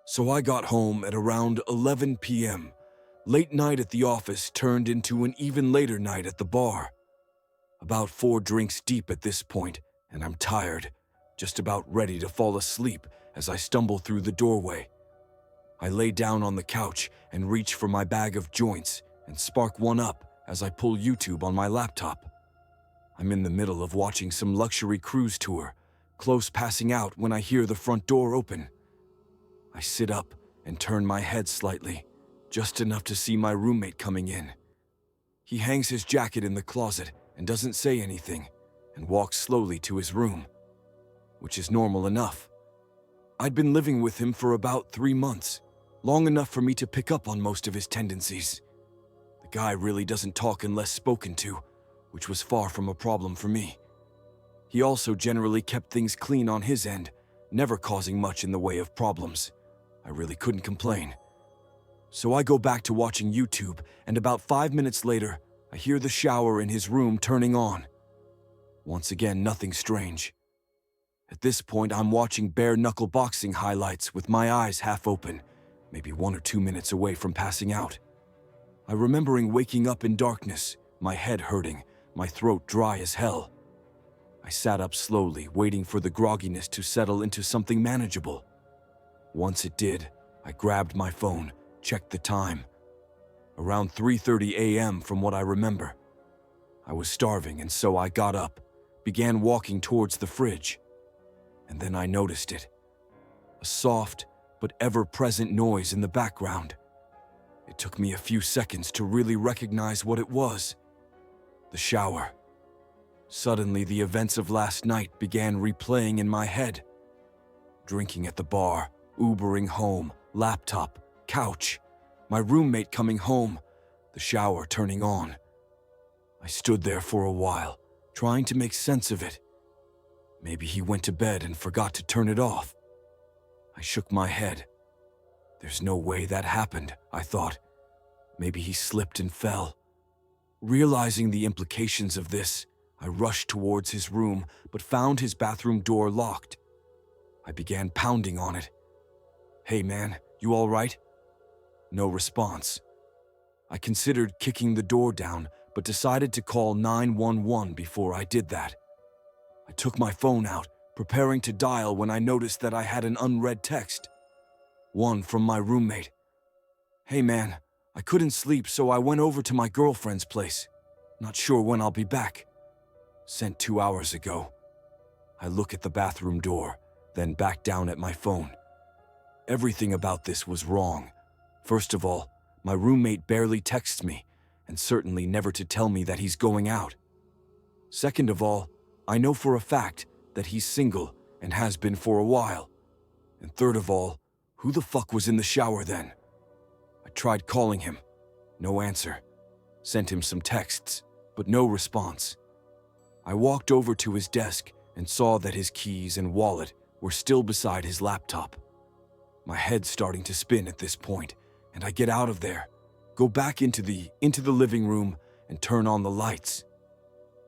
So I got home at around 11 p.m. Late night at the office turned into an even later night at the bar. About 4 drinks deep at this point, and I'm tired, just about ready to fall asleep as I stumble through the doorway. I lay down on the couch and reach for my bag of joints and spark one up as I pull YouTube on my laptop. I'm in the middle of watching some luxury cruise tour, close passing out when I hear the front door open. I sit up and turn my head slightly, just enough to see my roommate coming in. He hangs his jacket in the closet and doesn't say anything, and walks slowly to his room, which is normal enough. I'd been living with him for about 3 months, long enough for me to pick up on most of his tendencies. The guy really doesn't talk unless spoken to, which was far from a problem for me. He also generally kept things clean on his end, never causing much in the way of problems. I really couldn't complain. So I go back to watching YouTube, and about 5 minutes later, I hear the shower in his room turning on. Once again, nothing strange. At this point, I'm watching bare-knuckle boxing highlights with my eyes half open, maybe 1 or 2 minutes away from passing out. I'm remembering waking up in darkness, my head hurting, my throat dry as hell. I sat up slowly, waiting for the grogginess to settle into something manageable. Once it did, I grabbed my phone, checked the time. Around 3:30 a.m. from what I remember. I was starving, and so I got up, began walking towards the fridge. And then I noticed it. A soft but ever-present noise in the background. It took me a few seconds to really recognize what it was. The shower. Suddenly, the events of last night began replaying in my head. Drinking at the bar, Ubering home, laptop, couch, my roommate coming home, the shower turning on. I stood there for a while, trying to make sense of it. Maybe he went to bed and forgot to turn it off. I shook my head. There's no way that happened, I thought. Maybe he slipped and fell. Realizing the implications of this, I rushed towards his room, but found his bathroom door locked. I began pounding on it. "Hey man, you all right?" No response. I considered kicking the door down, but decided to call 911 before I did that. I took my phone out, preparing to dial when I noticed that I had an unread text. One from my roommate. "Hey man, I couldn't sleep, so I went over to my girlfriend's place. Not sure when I'll be back. Sent 2 hours ago." I look at the bathroom door, then back down at my phone. Everything about this was wrong. First of all, my roommate barely texts me, and certainly never to tell me that he's going out. Second of all, I know for a fact that he's single and has been for a while. And third of all, who the fuck was in the shower then? I tried calling him. No answer. Sent him some texts, but no response. I walked over to his desk and saw that his keys and wallet were still beside his laptop. My head's starting to spin at this point, and I get out of there, go back into the living room, and turn on the lights.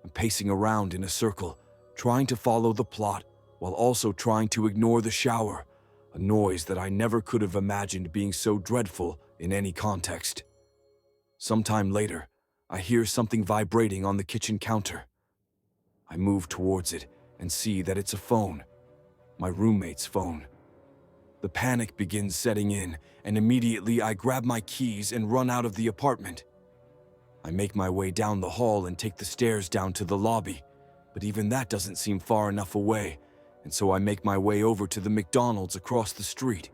I'm pacing around in a circle, trying to follow the plot while also trying to ignore the shower, a noise that I never could have imagined being so dreadful in any context. Sometime later, I hear something vibrating on the kitchen counter. I move towards it and see that it's a phone, my roommate's phone. The panic begins setting in, and immediately I grab my keys and run out of the apartment. I make my way down the hall and take the stairs down to the lobby, but even that doesn't seem far enough away, and so I make my way over to the McDonald's across the street.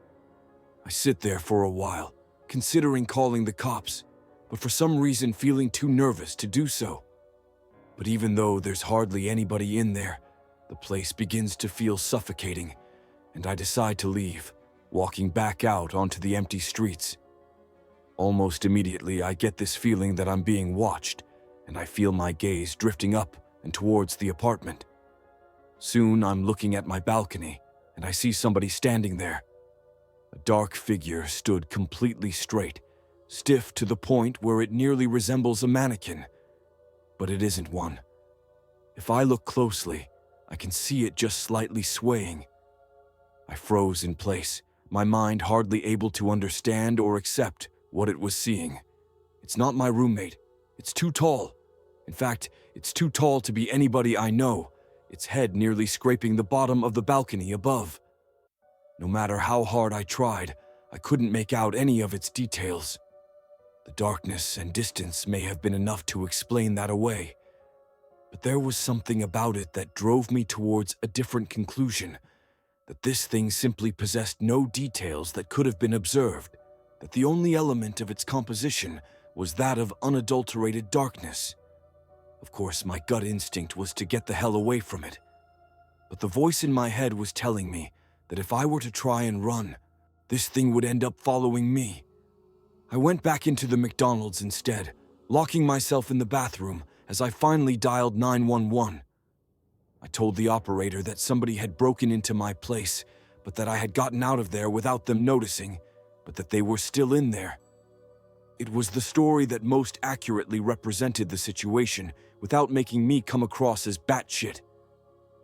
I sit there for a while, considering calling the cops, but for some reason feeling too nervous to do so. But even though there's hardly anybody in there, the place begins to feel suffocating, and I decide to leave, walking back out onto the empty streets. Almost immediately, I get this feeling that I'm being watched, and I feel my gaze drifting up and towards the apartment. Soon, I'm looking at my balcony, and I see somebody standing there. A dark figure stood completely straight, stiff to the point where it nearly resembles a mannequin. But it isn't one. If I look closely, I can see it just slightly swaying. I froze in place, my mind hardly able to understand or accept what it was seeing. It's not my roommate. It's too tall. In fact, it's too tall to be anybody I know, its head nearly scraping the bottom of the balcony above. No matter how hard I tried, I couldn't make out any of its details. The darkness and distance may have been enough to explain that away, but there was something about it that drove me towards a different conclusion, that this thing simply possessed no details that could have been observed, that the only element of its composition was that of unadulterated darkness. Of course, my gut instinct was to get the hell away from it, but the voice in my head was telling me that if I were to try and run, this thing would end up following me. I went back into the McDonald's instead, locking myself in the bathroom as I finally dialed 911. I told the operator that somebody had broken into my place, but that I had gotten out of there without them noticing, but that they were still in there. It was the story that most accurately represented the situation without making me come across as batshit.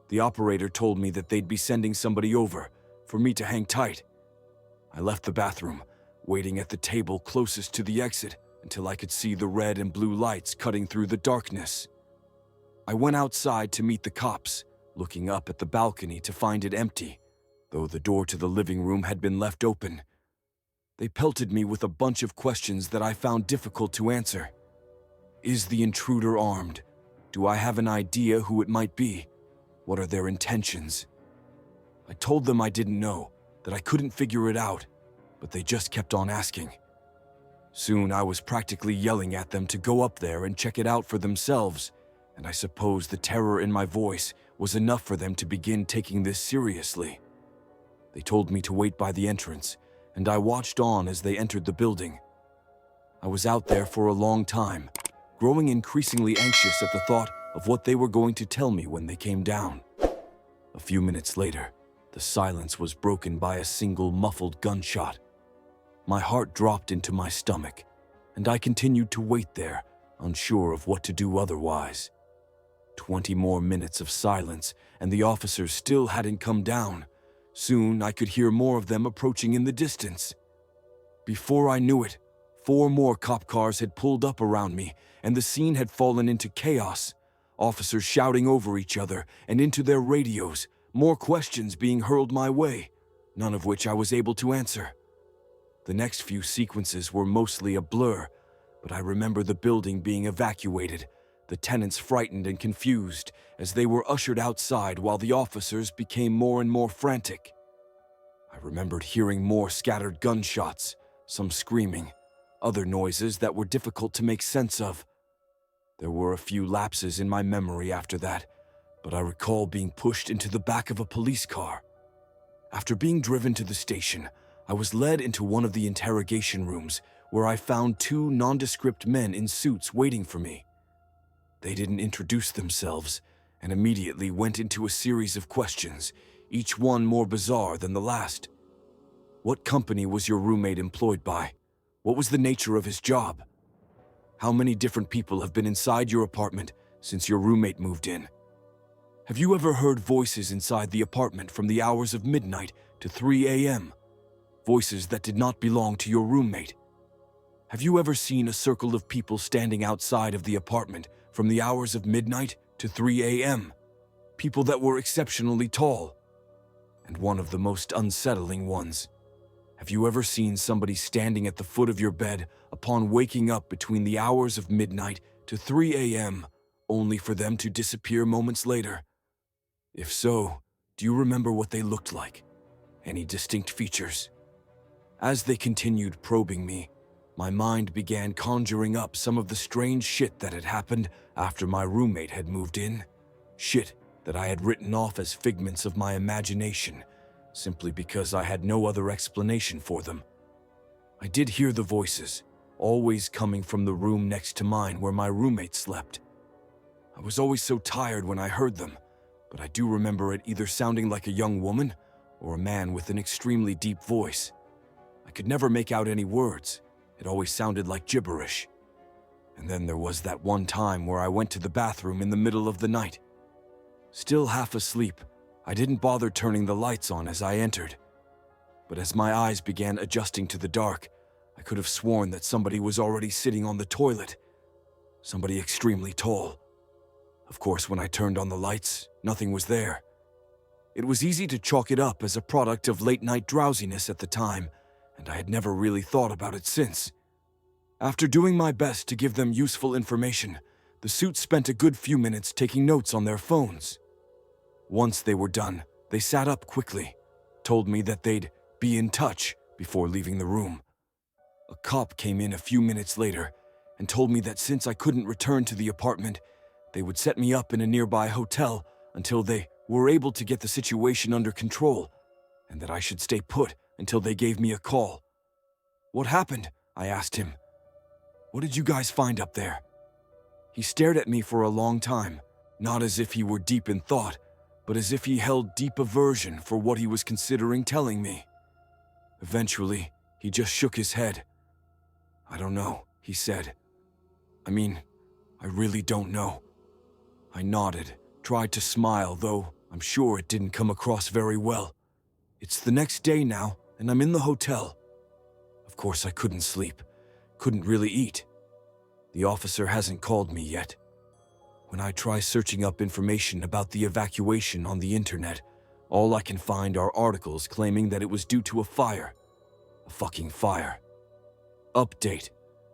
The operator told me that they'd be sending somebody over, for me to hang tight. I left the bathroom, waiting at the table closest to the exit until I could see the red and blue lights cutting through the darkness. I went outside to meet the cops, looking up at the balcony to find it empty, though the door to the living room had been left open. They pelted me with a bunch of questions that I found difficult to answer. Is the intruder armed? Do I have an idea who it might be? What are their intentions? I told them I didn't know, that I couldn't figure it out, but they just kept on asking. Soon I was practically yelling at them to go up there and check it out for themselves, and I suppose the terror in my voice was enough for them to begin taking this seriously. They told me to wait by the entrance, and I watched on as they entered the building. I was out there for a long time, growing increasingly anxious at the thought of what they were going to tell me when they came down. A few minutes later, the silence was broken by a single muffled gunshot. My heart dropped into my stomach, and I continued to wait there, unsure of what to do otherwise. 20 more minutes of silence, and the officers still hadn't come down. Soon I could hear more of them approaching in the distance. Before I knew it, 4 more cop cars had pulled up around me, and the scene had fallen into chaos. Officers shouting over each other and into their radios, more questions being hurled my way, none of which I was able to answer. The next few sequences were mostly a blur, but I remember the building being evacuated, the tenants frightened and confused as they were ushered outside while the officers became more and more frantic. I remembered hearing more scattered gunshots, some screaming, other noises that were difficult to make sense of. There were a few lapses in my memory after that, but I recall being pushed into the back of a police car. After being driven to the station, I was led into one of the interrogation rooms where I found 2 nondescript men in suits waiting for me. They didn't introduce themselves and immediately went into a series of questions, each one more bizarre than the last. What company was your roommate employed by? What was the nature of his job? How many different people have been inside your apartment since your roommate moved in? Have you ever heard voices inside the apartment from the hours of midnight to 3 a.m.? Voices that did not belong to your roommate? Have you ever seen a circle of people standing outside of the apartment from the hours of midnight to 3 a.m.? People that were exceptionally tall. And one of the most unsettling ones. Have you ever seen somebody standing at the foot of your bed upon waking up between the hours of midnight to 3 a.m., only for them to disappear moments later? If so, do you remember what they looked like? Any distinct features? As they continued probing me, my mind began conjuring up some of the strange shit that had happened after my roommate had moved in. Shit that I had written off as figments of my imagination, simply because I had no other explanation for them. I did hear the voices, always coming from the room next to mine where my roommate slept. I was always so tired when I heard them, but I do remember it either sounding like a young woman or a man with an extremely deep voice. I could never make out any words. It always sounded like gibberish. And then there was that one time where I went to the bathroom in the middle of the night. Still half asleep, I didn't bother turning the lights on as I entered. but as my eyes began adjusting to the dark, I could have sworn that somebody was already sitting on the toilet. Somebody extremely tall. Of course, when I turned on the lights, nothing was there. It was easy to chalk it up as a product of late-night drowsiness at the time, and I had never really thought about it since. After doing my best to give them useful information, the suits spent a good few minutes taking notes on their phones. Once they were done, they sat up quickly, told me that they'd be in touch before leaving the room. A cop came in a few minutes later and told me that since I couldn't return to the apartment, they would set me up in a nearby hotel until they were able to get the situation under control, and that I should stay put until they gave me a call. "What happened?" I asked him. "What did you guys find up there?" He stared at me for a long time, not as if he were deep in thought, but as if he held deep aversion for what he was considering telling me. Eventually, he just shook his head. "I don't know," he said. I really don't know." I nodded, tried to smile, though I'm sure it didn't come across very well. It's the next day now, and I'm in the hotel. Of course, I couldn't sleep, couldn't really eat. The officer hasn't called me yet. When I try searching up information about the evacuation on the internet, all I can find are articles claiming that it was due to a fire. A fucking fire. Update.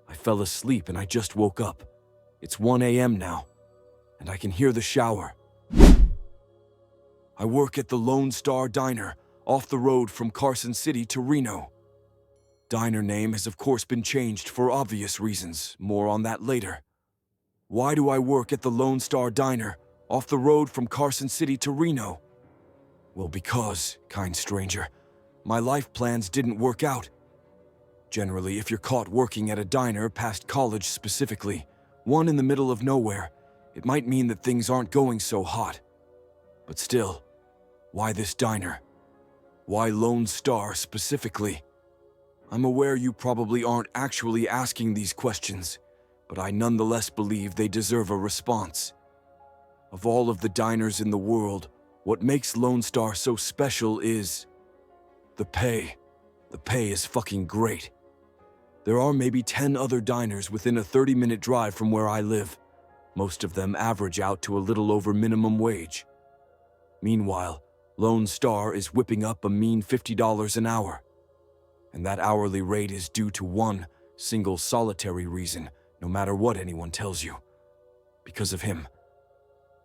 I fell asleep and I just woke up. It's 1 a.m. now, and I can hear the shower. I work at the Lone Star Diner, off the road from Carson City to Reno. Diner name has of course been changed for obvious reasons, more on that later. Why do I work at the Lone Star Diner, off the road from Carson City to Reno? Well, because, kind stranger, my life plans didn't work out. Generally, if you're caught working at a diner past college specifically, one in the middle of nowhere, it might mean that things aren't going so hot. But still, why this diner? Why Lone Star specifically? I'm aware you probably aren't actually asking these questions, but I nonetheless believe they deserve a response. Of all of the diners in the world, what makes Lone Star so special is the pay. The pay is fucking great. There are maybe 10 other diners within a 30-minute drive from where I live. Most of them average out to a little over minimum wage. Meanwhile, Lone Star is whipping up a mean $50 an hour. And that hourly rate is due to one single solitary reason, no matter what anyone tells you. Because of him.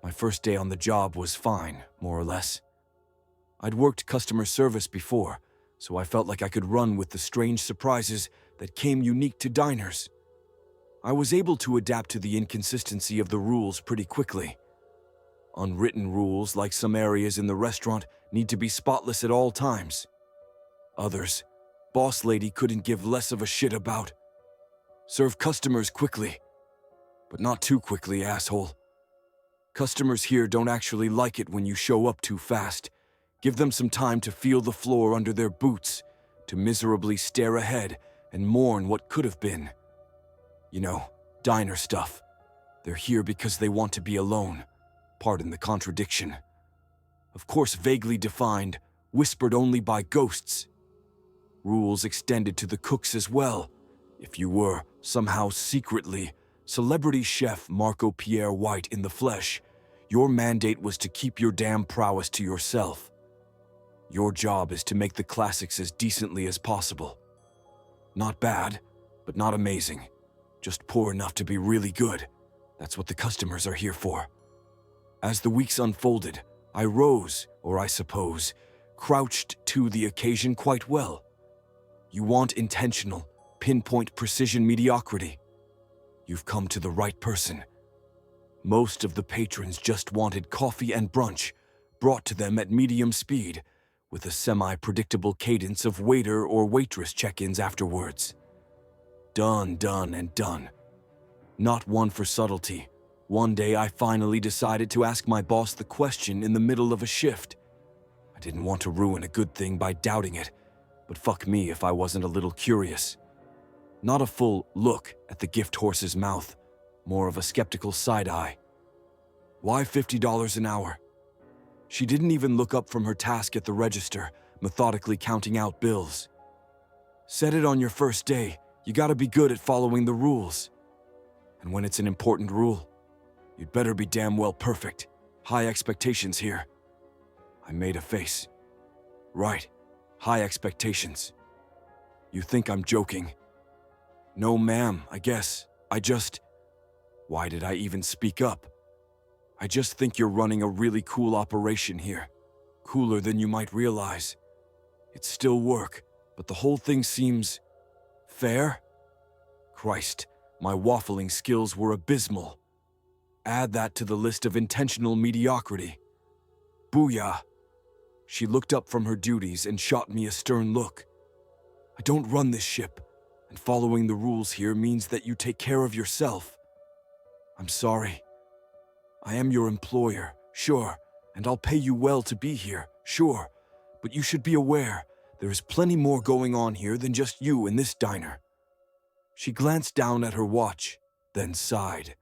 My first day on the job was fine, more or less. I'd worked customer service before, so I felt like I could run with the strange surprises that came unique to diners. I was able to adapt to the inconsistency of the rules pretty quickly. Unwritten rules, like some areas in the restaurant, need to be spotless at all times. Others, boss lady couldn't give less of a shit about. Serve customers quickly. But not too quickly, asshole. Customers here don't actually like it when you show up too fast. Give them some time to feel the floor under their boots, to miserably stare ahead and mourn what could have been. You know, diner stuff. They're here because they want to be alone. Pardon the contradiction. Of course, vaguely defined, whispered only by ghosts. Rules extended to the cooks as well. If you were, somehow secretly, celebrity chef Marco Pierre White in the flesh, your mandate was to keep your damn prowess to yourself. Your job is to make the classics as decently as possible. Not bad, but not amazing. Just poor enough to be really good. That's what the customers are here for. As the weeks unfolded, I rose, or I suppose, crouched to the occasion quite well. You want intentional, pinpoint precision mediocrity. You've come to the right person. Most of the patrons just wanted coffee and brunch, brought to them at medium speed, with a semi-predictable cadence of waiter or waitress check-ins afterwards. Done, done, and done. Not one for subtlety. One day I finally decided to ask my boss the question in the middle of a shift. I didn't want to ruin a good thing by doubting it, but fuck me if I wasn't a little curious. Not a full look at the gift horse's mouth, more of a skeptical side-eye. Why $50 an hour? She didn't even look up from her task at the register, methodically counting out bills. Said it on your first day, you gotta be good at following the rules. And when it's an important rule, you'd better be damn well perfect. High expectations here. I made a face. Right, high expectations. You think I'm joking? No, ma'am, I guess. Why did I even speak up? I just think you're running a really cool operation here. Cooler than you might realize. It's still work, but the whole thing seems fair? Christ, my waffling skills were abysmal. Add that to the list of intentional mediocrity. Booyah! She looked up from her duties and shot me a stern look. I don't run this ship, and following the rules here means that you take care of yourself. I'm sorry. I am your employer, sure, and I'll pay you well to be here, sure, but you should be aware there is plenty more going on here than just you in this diner. She glanced down at her watch, then sighed.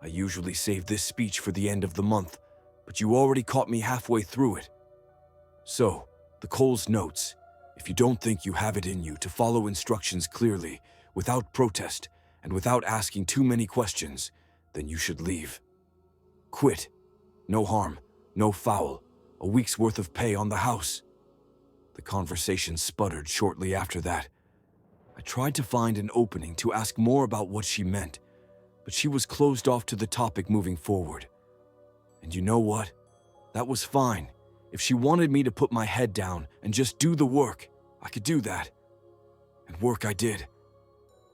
I usually save this speech for the end of the month, but you already caught me halfway through it. So, the Cole's notes. If you don't think you have it in you to follow instructions clearly, without protest, and without asking too many questions, then you should leave. Quit. No harm, no foul. A week's worth of pay on the house. The conversation sputtered shortly after that. I tried to find an opening to ask more about what she meant, but she was closed off to the topic moving forward. And you know what? That was fine. If she wanted me to put my head down and just do the work, I could do that. And work I did.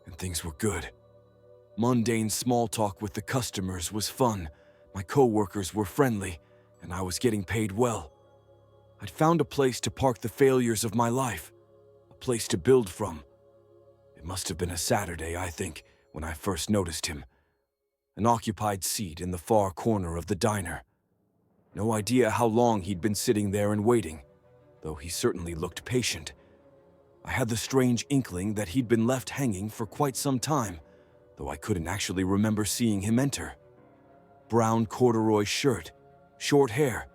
And things were good. Mundane small talk with the customers was fun. My co-workers were friendly, and I was getting paid well. I'd found a place to park the failures of my life, a place to build from. It must have been a Saturday, I think, when I first noticed him. An occupied seat in the far corner of the diner. No idea how long he'd been sitting there and waiting, though he certainly looked patient. I had the strange inkling that he'd been left hanging for quite some time, though I couldn't actually remember seeing him enter. Brown corduroy shirt, short hair,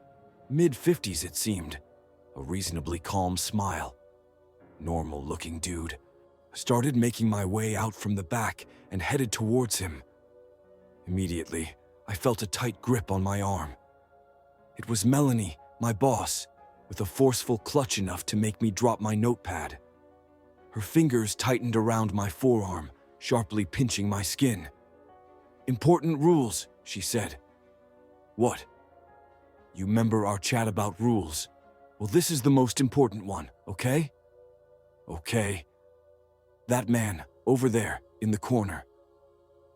mid-50s it seemed, a reasonably calm smile. Normal-looking dude. I started making my way out from the back and headed towards him. Immediately, I felt a tight grip on my arm. It was Melanie, my boss, with a forceful clutch enough to make me drop my notepad. Her fingers tightened around my forearm, sharply pinching my skin. "Important rules," she said. "What?" "You remember our chat about rules? Well, this is the most important one, okay?" "Okay." "That man, over there, in the corner."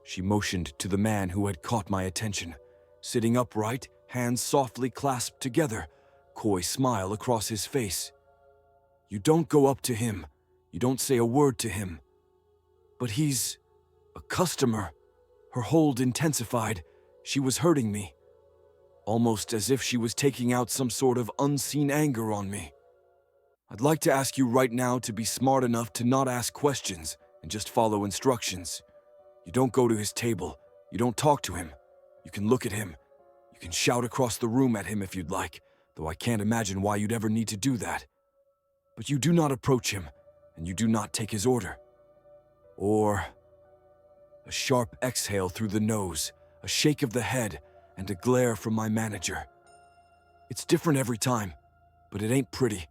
She motioned to the man who had caught my attention, sitting upright, hands softly clasped together, coy smile across his face. "You don't go up to him. You don't say a word to him. But he's a customer." Her hold intensified. She was hurting me. Almost as if she was taking out some sort of unseen anger on me. "I'd like to ask you right now to be smart enough to not ask questions and just follow instructions. You don't go to his table. You don't talk to him. You can look at him. You can shout across the room at him if you'd like, though I can't imagine why you'd ever need to do that. But you do not approach him, and you do not take his order." Or a sharp exhale through the nose, a shake of the head, and a glare from my manager. It's different every time, but it ain't pretty.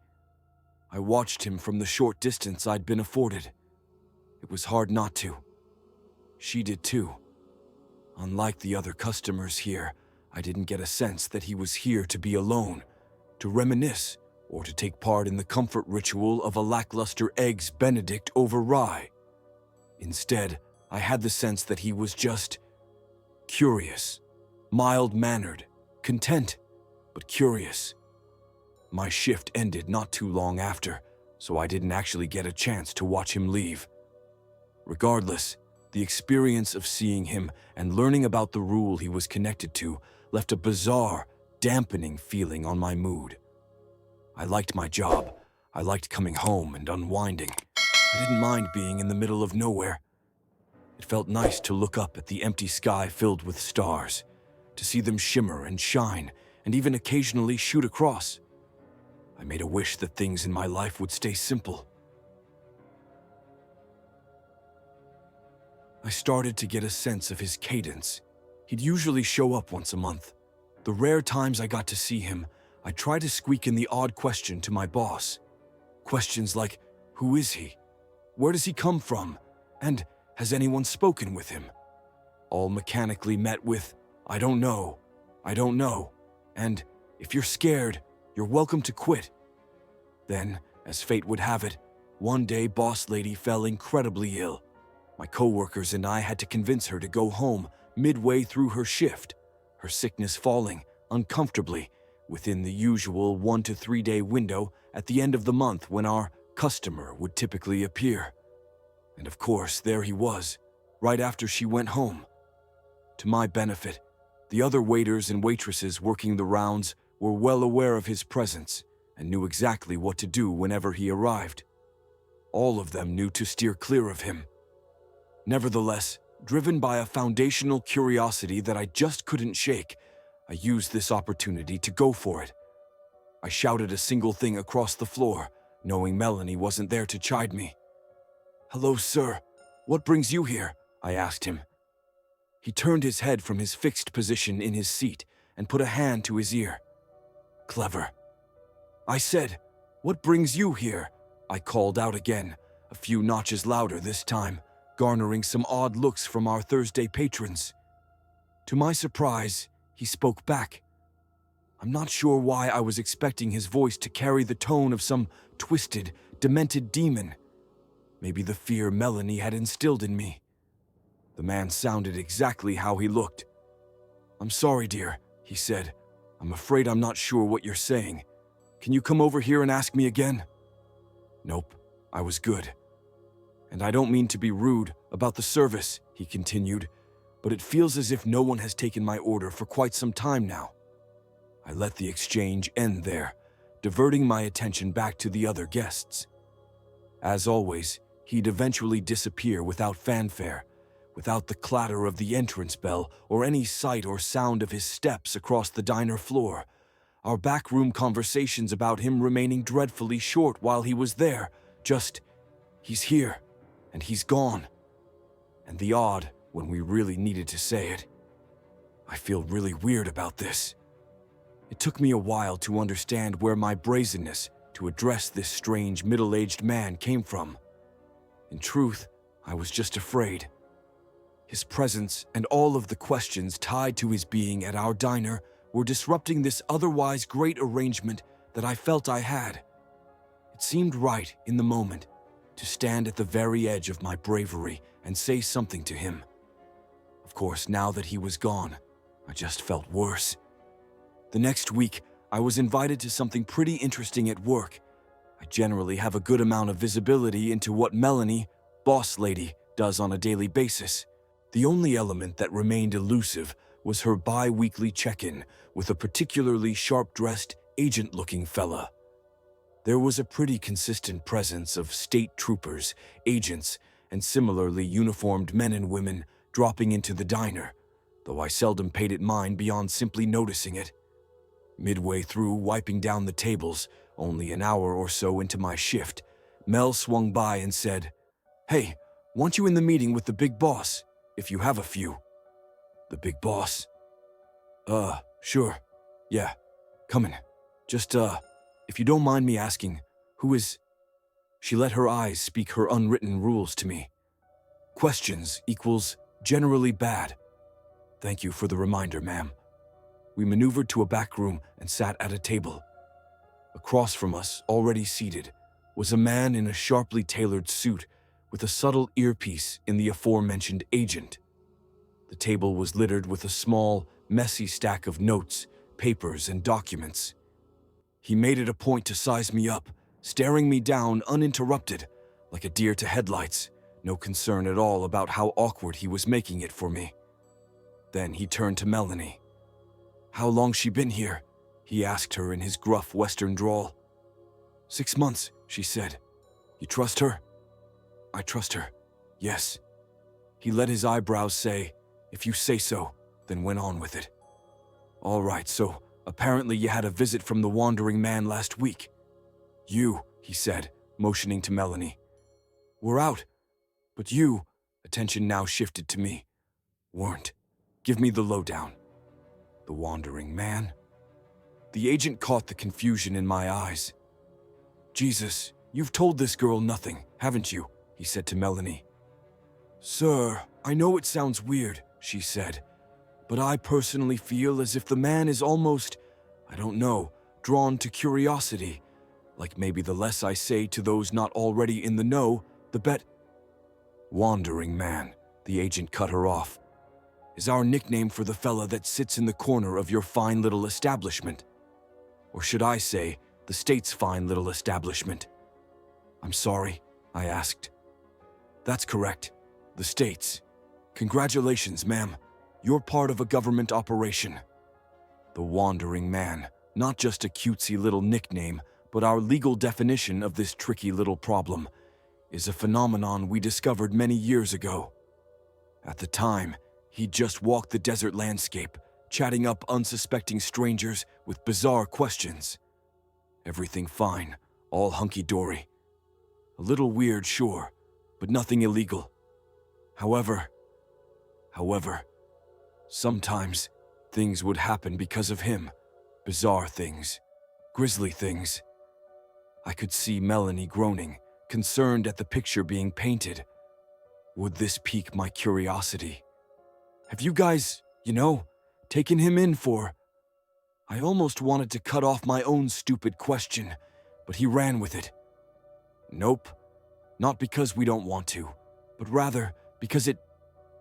I watched him from the short distance I'd been afforded. It was hard not to. She did too. Unlike the other customers here, I didn't get a sense that he was here to be alone, to reminisce, or to take part in the comfort ritual of a lackluster Eggs Benedict over rye. Instead, I had the sense that he was just curious, mild-mannered, content, but curious. My shift ended not too long after, so I didn't actually get a chance to watch him leave. Regardless, the experience of seeing him and learning about the rule he was connected to left a bizarre, dampening feeling on my mood. I liked my job. I liked coming home and unwinding. I didn't mind being in the middle of nowhere. It felt nice to look up at the empty sky filled with stars, to see them shimmer and shine, and even occasionally shoot across. I made a wish that things in my life would stay simple. I started to get a sense of his cadence. He'd usually show up once a month. The rare times I got to see him, I'd try to squeak in the odd question to my boss. Questions like, who is he? Where does he come from? And has anyone spoken with him? All mechanically met with, I don't know, and if you're scared, you're welcome to quit. Then, as fate would have it, one day boss lady fell incredibly ill. My coworkers and I had to convince her to go home midway through her shift, her sickness falling uncomfortably within the usual 1 to 3 day window at the end of the month when our customer would typically appear. And of course, there he was, right after she went home. To my benefit, the other waiters and waitresses working the rounds were well aware of his presence and knew exactly what to do whenever he arrived. All of them knew to steer clear of him. Nevertheless, driven by a foundational curiosity that I just couldn't shake, I used this opportunity to go for it. I shouted a single thing across the floor, knowing Melanie wasn't there to chide me. "Hello, sir. What brings you here?" I asked him. He turned his head from his fixed position in his seat and put a hand to his ear. Clever. I said, "What brings you here?" I called out again, a few notches louder this time, garnering some odd looks from our Thursday patrons. To my surprise, he spoke back. I'm not sure why I was expecting his voice to carry the tone of some twisted, demented demon. Maybe the fear Melanie had instilled in me. The man sounded exactly how he looked. "I'm sorry, dear," he said. "I'm afraid I'm not sure what you're saying. Can you come over here and ask me again?" Nope, I was good. "And I don't mean to be rude about the service," he continued, "but it feels as if no one has taken my order for quite some time now." I let the exchange end there, diverting my attention back to the other guests. As always, he'd eventually disappear without fanfare, without the clatter of the entrance bell or any sight or sound of his steps across the diner floor. Our backroom conversations about him remaining dreadfully short while he was there, just, he's here, and he's gone. And the odd when we really needed to say it. I feel really weird about this. It took me a while to understand where my brazenness to address this strange middle-aged man came from. In truth, I was just afraid. His presence and all of the questions tied to his being at our diner were disrupting this otherwise great arrangement that I felt I had. It seemed right in the moment to stand at the very edge of my bravery and say something to him. Of course, now that he was gone, I just felt worse. The next week, I was invited to something pretty interesting at work. I generally have a good amount of visibility into what Melanie, boss lady, does on a daily basis. The only element that remained elusive was her bi-weekly check-in with a particularly sharp-dressed, agent-looking fella. There was a pretty consistent presence of state troopers, agents, and similarly uniformed men and women dropping into the diner, though I seldom paid it mind beyond simply noticing it. Midway through wiping down the tables, only an hour or so into my shift, Mel swung by and said, "Hey, want you in the meeting with the big boss, if you have a few." "The big boss?" Sure. Yeah, coming. Just, if you don't mind me asking, who is..." She let her eyes speak her unwritten rules to me. Questions equals generally bad. Thank you for the reminder, ma'am. We maneuvered to a back room and sat at a table. Across from us, already seated, was a man in a sharply tailored suit with a subtle earpiece in the aforementioned agent. The table was littered with a small, messy stack of notes, papers, and documents. He made it a point to size me up, staring me down uninterrupted, like a deer to headlights, no concern at all about how awkward he was making it for me. Then he turned to Melanie. "How long she been here?" he asked her in his gruff Western drawl. 6 months, she said. "You trust her?" "I trust her, yes." He let his eyebrows say, "If you say so," then went on with it. "All right, so apparently you had a visit from the wandering man last week. You, he said, motioning to Melanie. We're out. But you, attention now shifted to me, weren't. Give me the lowdown. The wandering man? The agent caught the confusion in my eyes. Jesus, you've told this girl nothing, haven't you? He said to Melanie. Sir, I know it sounds weird, she said, but I personally feel as if the man is almost, I don't know, drawn to curiosity. Like maybe the less I say to those not already in the know, the bet. Wandering man, the agent cut her off, is our nickname for the fella that sits in the corner of your fine little establishment. Or should I say, the state's fine little establishment? I'm sorry, I asked. That's correct. The state's. Congratulations, ma'am. You're part of a government operation. The wandering man, not just a cutesy little nickname, but our legal definition of this tricky little problem, is a phenomenon we discovered many years ago. At the time, he'd just walked the desert landscape, chatting up unsuspecting strangers with bizarre questions. Everything fine, all hunky-dory. A little weird, sure, but nothing illegal. However, sometimes things would happen because of him. Bizarre things, grisly things. I could see Melanie groaning, concerned at the picture being painted. Would this pique my curiosity? Have you guys, taken him in for... I almost wanted to cut off my own stupid question, but he ran with it. Nope, not because we don't want to, but rather because it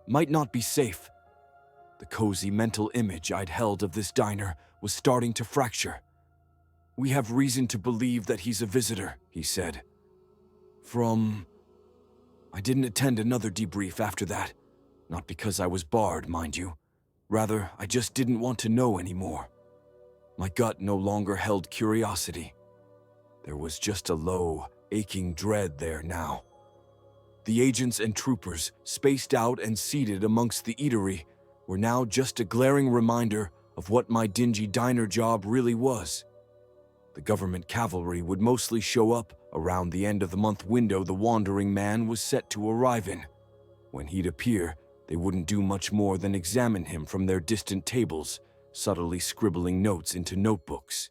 might not be safe. The cozy mental image I'd held of this diner was starting to fracture. We have reason to believe that he's a visitor, he said. I didn't attend another debrief after that. Not because I was barred, mind you. Rather, I just didn't want to know anymore. My gut no longer held curiosity. There was just a low, aching dread there now. The agents and troopers, spaced out and seated amongst the eatery, were now just a glaring reminder of what my dingy diner job really was. The government cavalry would mostly show up around the end-of-the-month window the wandering man was set to arrive in. When he'd appear, they wouldn't do much more than examine him from their distant tables, subtly scribbling notes into notebooks.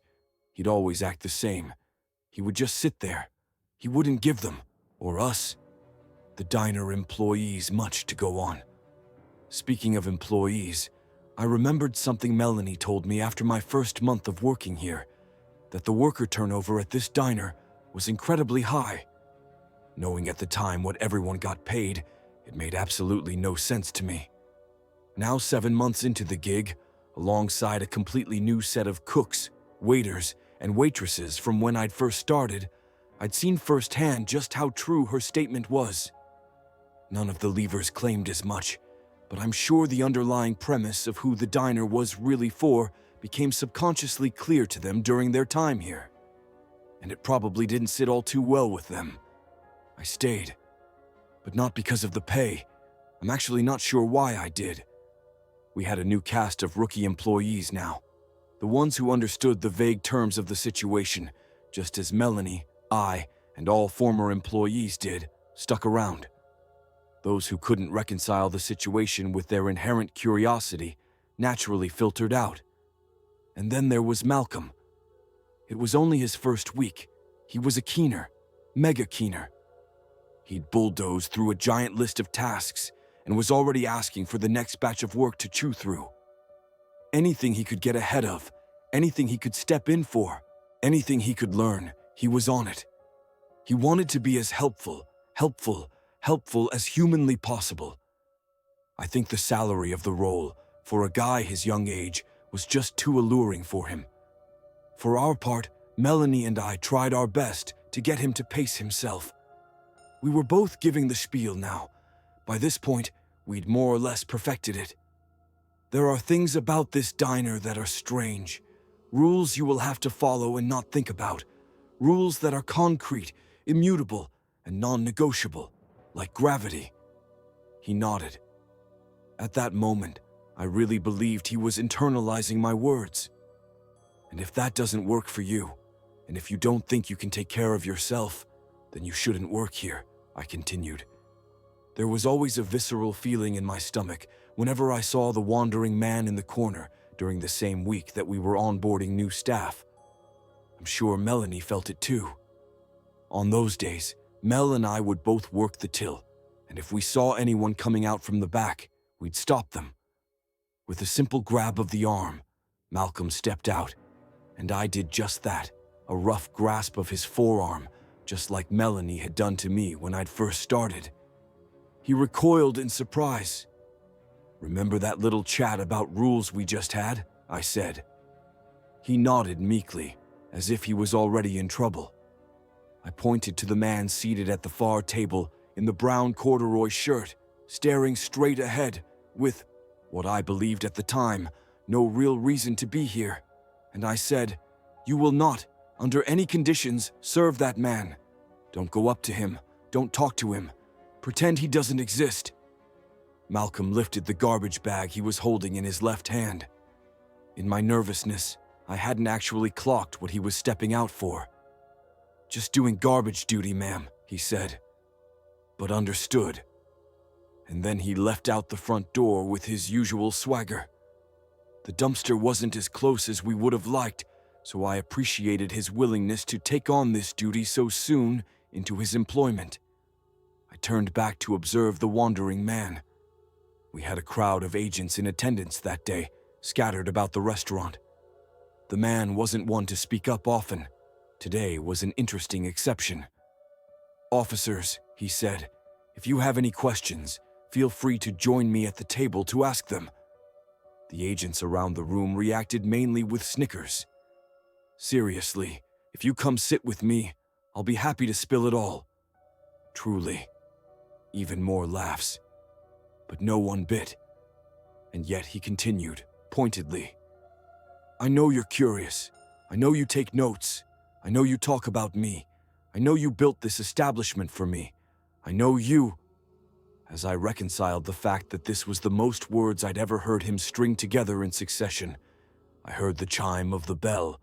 He'd always act the same. He would just sit there. He wouldn't give them, or us, the diner employees, much to go on. Speaking of employees, I remembered something Melanie told me after my first month of working here, that the worker turnover at this diner was incredibly high. Knowing at the time what everyone got paid, it made absolutely no sense to me. Now 7 months into the gig, alongside a completely new set of cooks, waiters, and waitresses from when I'd first started, I'd seen firsthand just how true her statement was. None of the leavers claimed as much, but I'm sure the underlying premise of who the diner was really for became subconsciously clear to them during their time here. And it probably didn't sit all too well with them. I stayed, but not because of the pay. I'm actually not sure why I did. We had a new cast of rookie employees now, the ones who understood the vague terms of the situation, just as Melanie, I, and all former employees did, stuck around. Those who couldn't reconcile the situation with their inherent curiosity naturally filtered out. And then there was Malcolm. It was only his first week. He was a keener, mega keener. He'd bulldozed through a giant list of tasks and was already asking for the next batch of work to chew through. Anything he could get ahead of, anything he could step in for, anything he could learn, he was on it. He wanted to be as helpful as humanly possible. I think the salary of the role, for a guy his young age, was just too alluring for him. For our part, Melanie and I tried our best to get him to pace himself. We were both giving the spiel now. By this point, we'd more or less perfected it. There are things about this diner that are strange. Rules you will have to follow and not think about. Rules that are concrete, immutable, and non-negotiable, like gravity. He nodded. At that moment, I really believed he was internalizing my words. And if that doesn't work for you, And if you don't think you can take care of yourself, then you shouldn't work here, I continued. There was always a visceral feeling in my stomach whenever I saw the wandering man in the corner during the same week that we were onboarding new staff. I'm sure Melanie felt it too. On those days, Mel and I would both work the till, and if we saw anyone coming out from the back, we'd stop them. With a simple grab of the arm, Malcolm stepped out, and I did just that, a rough grasp of his forearm, just like Melanie had done to me when I'd first started. He recoiled in surprise. "Remember that little chat about rules we just had?" I said. He nodded meekly, as if he was already in trouble. I pointed to the man seated at the far table in the brown corduroy shirt, staring straight ahead, with, what I believed at the time, no real reason to be here, and I said, "You will not, under any conditions, serve that man. Don't go up to him, don't talk to him, pretend he doesn't exist." Malcolm lifted the garbage bag he was holding in his left hand. In my nervousness, I hadn't actually clocked what he was stepping out for. "Just doing garbage duty, ma'am," he said, but understood. And then he left out the front door with his usual swagger. The dumpster wasn't as close as we would have liked, so I appreciated his willingness to take on this duty so soon into his employment. I turned back to observe the wandering man. We had a crowd of agents in attendance that day, scattered about the restaurant. The man wasn't one to speak up often. Today was an interesting exception. "Officers," he said, "if you have any questions, feel free to join me at the table to ask them." The agents around the room reacted mainly with snickers. "Seriously, if you come sit with me, I'll be happy to spill it all." Truly. Even more laughs. But no one bit. And yet he continued, pointedly. "I know you're curious. I know you take notes. I know you talk about me. I know you built this establishment for me. I know you—" As I reconciled the fact that this was the most words I'd ever heard him string together in succession, I heard the chime of the bell.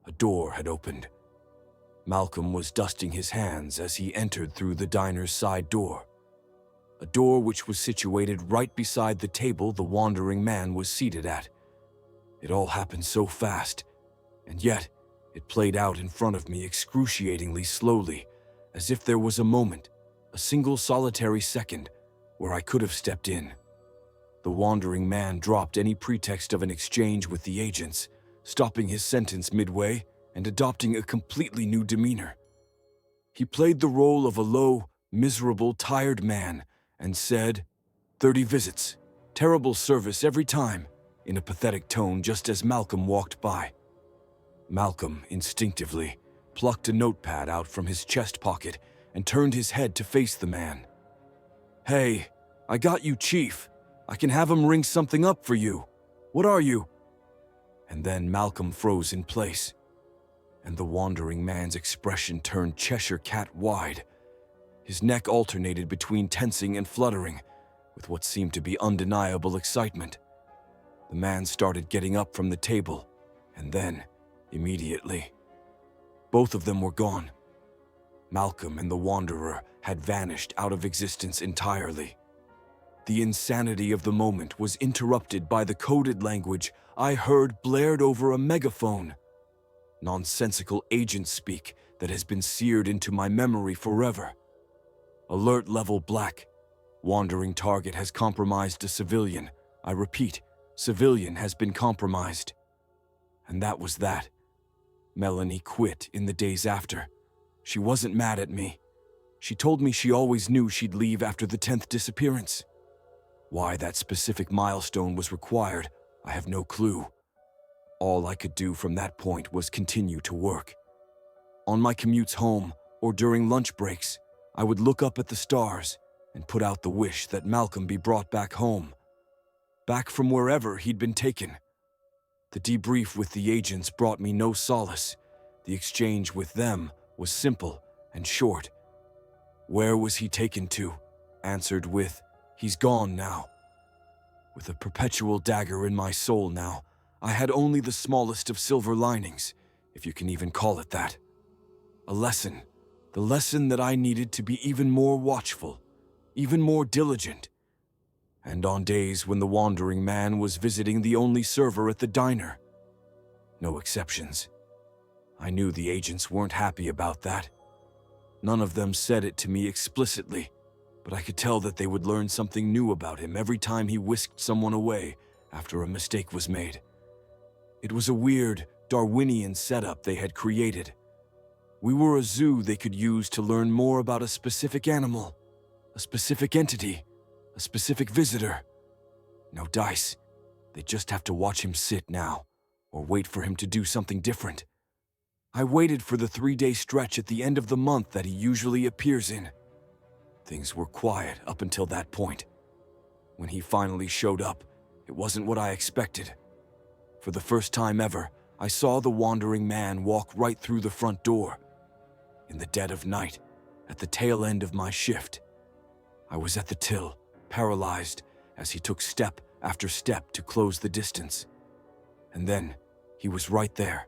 A door had opened. Malcolm was dusting his hands as he entered through the diner's side door. A door which was situated right beside the table the wandering man was seated at. It all happened so fast, and yet it played out in front of me excruciatingly slowly, as if there was a moment, a single solitary second, where I could have stepped in. The wandering man dropped any pretext of an exchange with the agents, stopping his sentence midway and adopting a completely new demeanor. He played the role of a low, miserable, tired man and said, 30 visits, terrible service every time, in a pathetic tone just as Malcolm walked by. Malcolm, instinctively, plucked a notepad out from his chest pocket and turned his head to face the man. "Hey, I got you, Chief. I can have him ring something up for you. What are you?" And then Malcolm froze in place, and the wandering man's expression turned Cheshire cat wide. His neck alternated between tensing and fluttering, with what seemed to be undeniable excitement. The man started getting up from the table, and then, immediately, both of them were gone. Malcolm and the Wanderer had vanished out of existence entirely. The insanity of the moment was interrupted by the coded language I heard blared over a megaphone. Nonsensical agent speak that has been seared into my memory forever. Alert level black. Wandering target has compromised a civilian. I repeat, civilian has been compromised. And that was that. Melanie quit in the days after. She wasn't mad at me. She told me she always knew she'd leave after the 10th disappearance. Why that specific milestone was required, I have no clue. All I could do from that point was continue to work. On my commutes home, or during lunch breaks, I would look up at the stars and put out the wish that Malcolm be brought back home. Back from wherever he'd been taken. The debrief with the agents brought me no solace. The exchange with them was simple and short. "Where was he taken to?" answered with, "He's gone now." With a perpetual dagger in my soul now, I had only the smallest of silver linings, if you can even call it that. A lesson. The lesson that I needed to be even more watchful, even more diligent. And on days when the wandering man was visiting the only server at the diner. No exceptions. I knew the agents weren't happy about that. None of them said it to me explicitly, but I could tell that they would learn something new about him every time he whisked someone away after a mistake was made. It was a weird, Darwinian setup they had created. We were a zoo they could use to learn more about a specific animal, a specific entity, a specific visitor. No dice. They just have to watch him sit now, or wait for him to do something different. I waited for the 3-day stretch at the end of the month that he usually appears in. Things were quiet up until that point. When he finally showed up, it wasn't what I expected. For the first time ever, I saw the wandering man walk right through the front door. In the dead of night, at the tail end of my shift. I was at the till, paralyzed, as he took step after step to close the distance. And then, he was right there,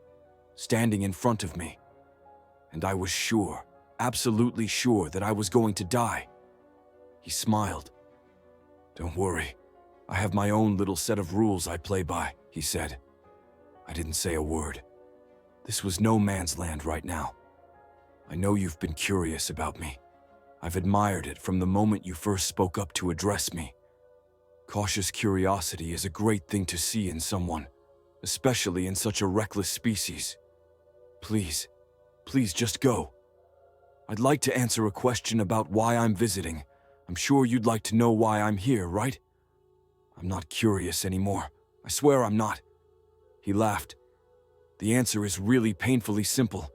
standing in front of me. And I was sure, absolutely sure, that I was going to die. He smiled. "Don't worry, I have my own little set of rules I play by," he said. I didn't say a word. This was no man's land right now. "I know you've been curious about me. I've admired it from the moment you first spoke up to address me. Cautious curiosity is a great thing to see in someone, especially in such a reckless species. Please, please just go. I'd like to answer a question about why I'm visiting. I'm sure you'd like to know why I'm here, right? I'm not curious anymore. I swear I'm not." He laughed. "The answer is really painfully simple.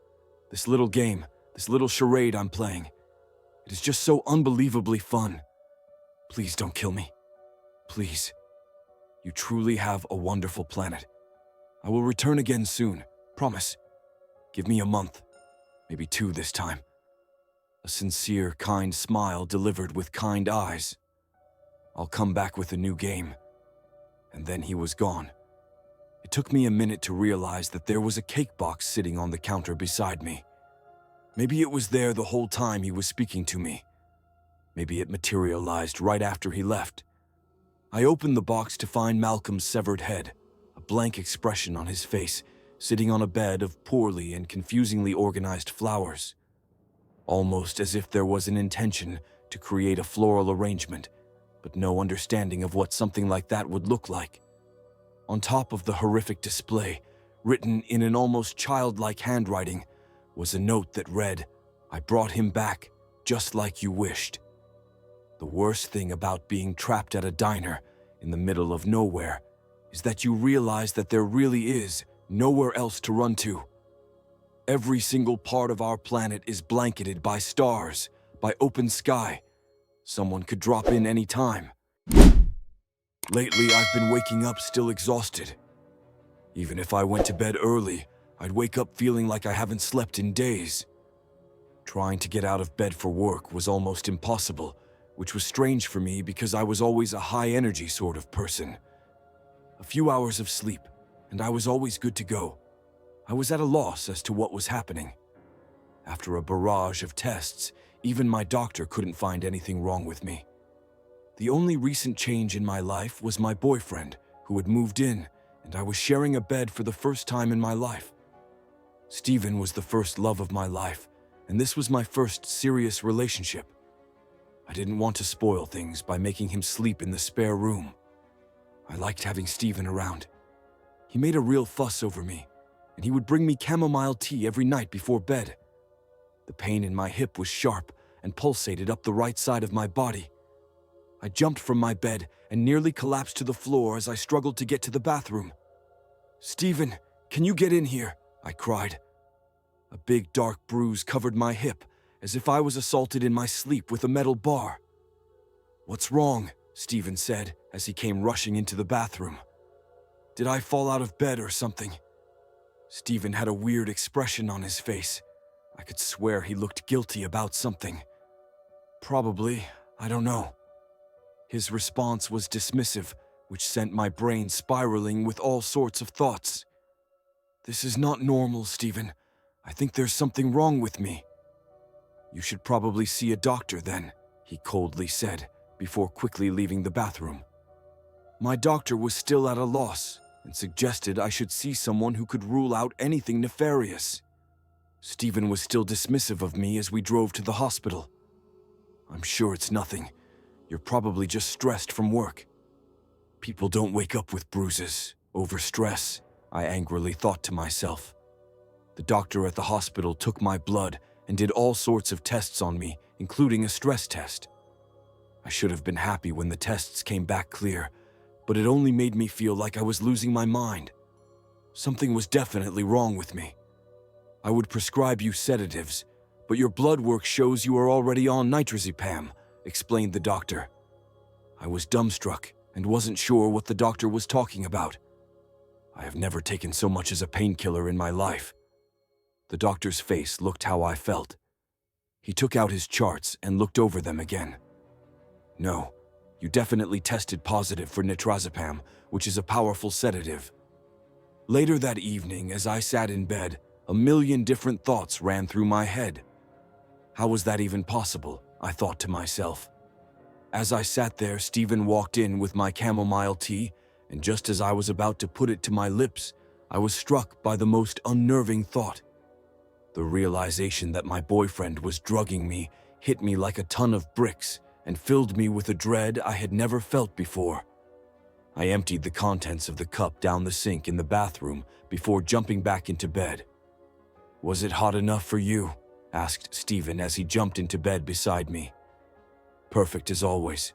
This little game, this little charade I'm playing, it is just so unbelievably fun. Please don't kill me. Please. You truly have a wonderful planet. I will return again soon, promise. Give me a month, maybe 2 this time." A sincere, kind smile delivered with kind eyes. "I'll come back with a new game." And then he was gone. It took me a minute to realize that there was a cake box sitting on the counter beside me. Maybe it was there the whole time he was speaking to me. Maybe it materialized right after he left. I opened the box to find Malcolm's severed head, a blank expression on his face, sitting on a bed of poorly and confusingly organized flowers. Almost as if there was an intention to create a floral arrangement, but no understanding of what something like that would look like. On top of the horrific display, written in an almost childlike handwriting, was a note that read, "I brought him back, just like you wished." The worst thing about being trapped at a diner in the middle of nowhere is that you realize that there really is nowhere else to run to. Every single part of our planet is blanketed by stars, by open sky. Someone could drop in any time. Lately, I've been waking up still exhausted. Even if I went to bed early, I'd wake up feeling like I haven't slept in days. Trying to get out of bed for work was almost impossible, which was strange for me because I was always a high-energy sort of person. A few hours of sleep, and I was always good to go. I was at a loss as to what was happening. After a barrage of tests, even my doctor couldn't find anything wrong with me. The only recent change in my life was my boyfriend, who had moved in, and I was sharing a bed for the first time in my life. Stephen was the first love of my life, and this was my first serious relationship. I didn't want to spoil things by making him sleep in the spare room. I liked having Stephen around. He made a real fuss over me, and he would bring me chamomile tea every night before bed. The pain in my hip was sharp and pulsated up the right side of my body. I jumped from my bed and nearly collapsed to the floor as I struggled to get to the bathroom. "Stephen, can you get in here?" I cried. A big dark bruise covered my hip, as if I was assaulted in my sleep with a metal bar. "What's wrong?" Stephen said as he came rushing into the bathroom. "Did I fall out of bed or something?" Stephen had a weird expression on his face. I could swear he looked guilty about something. "Probably, I don't know." His response was dismissive, which sent my brain spiraling with all sorts of thoughts. "This is not normal, Stephen. I think there's something wrong with me." "You should probably see a doctor then," he coldly said, before quickly leaving the bathroom. My doctor was still at a loss and suggested I should see someone who could rule out anything nefarious. Stephen was still dismissive of me as we drove to the hospital. "I'm sure it's nothing. You're probably just stressed from work." People don't wake up with bruises over stress, I angrily thought to myself. The doctor at the hospital took my blood and did all sorts of tests on me, including a stress test. I should have been happy when the tests came back clear, but it only made me feel like I was losing my mind. Something was definitely wrong with me. "I would prescribe you sedatives, but your blood work shows you are already on nitrazepam," explained the doctor. I was dumbstruck and wasn't sure what the doctor was talking about. I have never taken so much as a painkiller in my life. The doctor's face looked how I felt. He took out his charts and looked over them again. "No, you definitely tested positive for nitrazepam, which is a powerful sedative." Later that evening, as I sat in bed, a million different thoughts ran through my head. How was that even possible? I thought to myself. As I sat there, Stephen walked in with my chamomile tea, and just as I was about to put it to my lips, I was struck by the most unnerving thought. The realization that my boyfriend was drugging me hit me like a ton of bricks and filled me with a dread I had never felt before. I emptied the contents of the cup down the sink in the bathroom before jumping back into bed. "Was it hot enough for you?" asked Stephen as he jumped into bed beside me. "Perfect as always."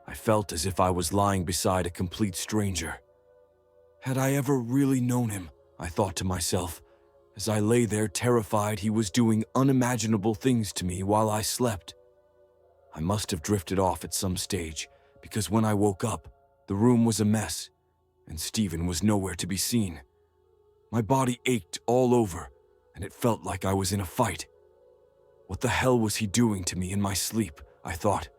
I felt as if I was lying beside a complete stranger. Had I ever really known him? I thought to myself, as I lay there terrified he was doing unimaginable things to me while I slept. I must have drifted off at some stage, because when I woke up, the room was a mess, and Stephen was nowhere to be seen. My body ached all over, and it felt like I was in a fight. What the hell was he doing to me in my sleep? I thought.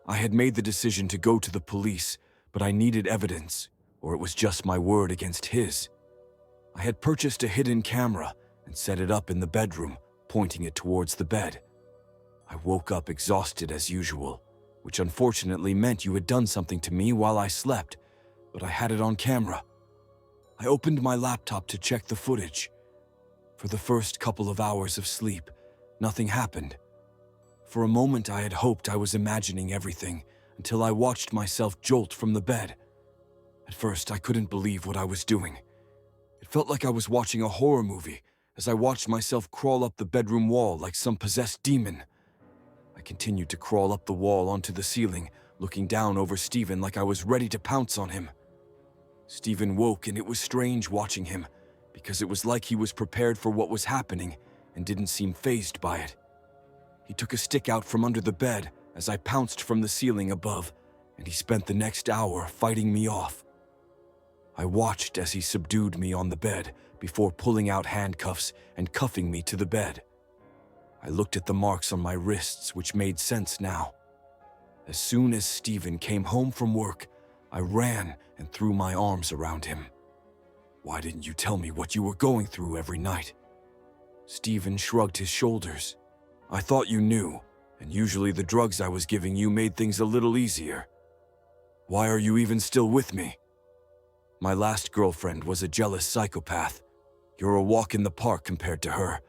I had made the decision to go to the police, but I needed evidence, or it was just my word against his. I had purchased a hidden camera and set it up in the bedroom, pointing it towards the bed. I woke up exhausted as usual, which unfortunately meant you had done something to me while I slept, but I had it on camera. I opened my laptop to check the footage. For the first couple of hours of sleep, nothing happened. For a moment I had hoped I was imagining everything until I watched myself jolt from the bed. At first I couldn't believe what I was doing. It felt like I was watching a horror movie as I watched myself crawl up the bedroom wall like some possessed demon. I continued to crawl up the wall onto the ceiling, looking down over Stephen like I was ready to pounce on him. Stephen woke and it was strange watching him, because it was like he was prepared for what was happening and didn't seem fazed by it. He took a stick out from under the bed as I pounced from the ceiling above, and he spent the next hour fighting me off. I watched as he subdued me on the bed before pulling out handcuffs and cuffing me to the bed. I looked at the marks on my wrists, which made sense now. As soon as Stephen came home from work, I ran and threw my arms around him. "Why didn't you tell me what you were going through every night?" Stephen shrugged his shoulders. "I thought you knew, and usually the drugs I was giving you made things a little easier. Why are you even still with me?" "My last girlfriend was a jealous psychopath. You're a walk in the park compared to her,"